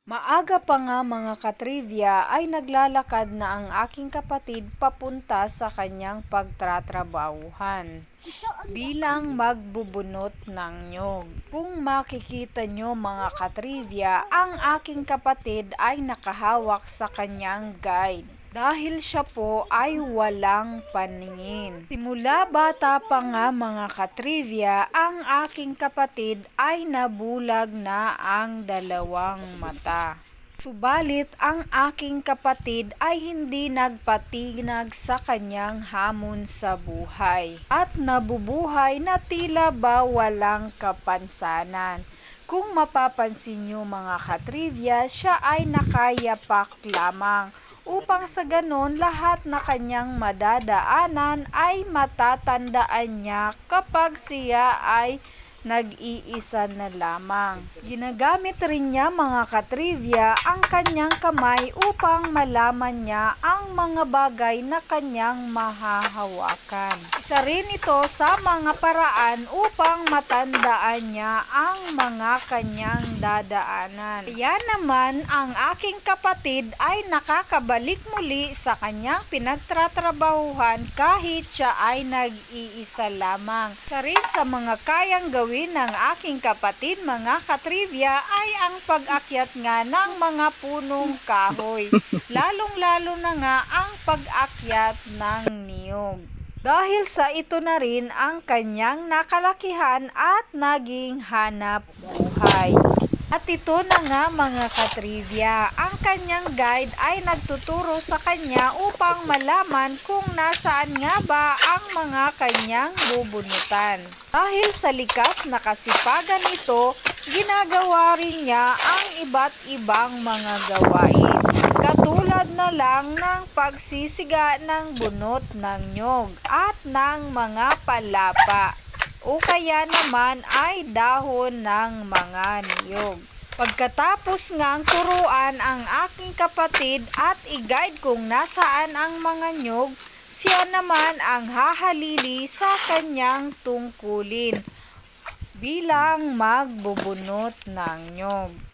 Maaga pa nga mga katrivia ay naglalakad na ang aking kapatid papunta sa kanyang pagtatrabahuhan bilang magbubunot ng niyog. Kung makikita nyo mga katrivia, ang aking kapatid ay nakahawak sa kanyang guide. Dahil siya po ay walang paningin. Simula bata pa nga mga katrivia, ang aking kapatid ay nabulag na ang dalawang mata. Subalit ang aking kapatid ay hindi nagpatinag sa kanyang hamon sa buhay at nabubuhay na tila ba walang kapansanan. Kung mapapansin nyo mga katrivia, siya ay nakayapak lamang upang sa ganon lahat na kanyang madadaanan ay matatandaan niya kapag siya ay nag-iisa na lamang. Ginagamit rin niya mga katrivia ang kanyang kamay upang malaman niya ang mga bagay na kanyang mahahawakan. Isa rin ito sa mga paraan upang matandaan niya ang mga kanyang dadaanan. Kaya naman ang aking kapatid ay nakakabalik muli sa kanyang pinagtatrabahuhan kahit siya ay nag-iisa lamang. Isa rin sa mga kayang gawin ng aking kapatid mga katrivia ay ang pag-akyat nga ng mga punong kahoy. Lalong-lalo na nga ang pag-akyat ng niyog. Dahil sa ito na rin ang kanyang nakalakihan at naging hanap buhay. At ito na nga mga katrivia, ang kanyang guide ay nagtuturo sa kanya upang malaman kung nasaan nga ba ang mga kanyang bubunutan. Dahil sa likas na kasipagan nito, ginagawa rin niya ang iba't ibang mga gawain. Katulad na lang ng pagsisiga ng bunot ng niyog at ng mga palapa, o kaya naman ay dahon ng mga niyog. Pagkatapos ngang turuan ang aking kapatid at i-guide kung nasaan ang mga niyog, siya naman ang hahalili sa kanyang tungkulin bilang magbubunot ng niyog.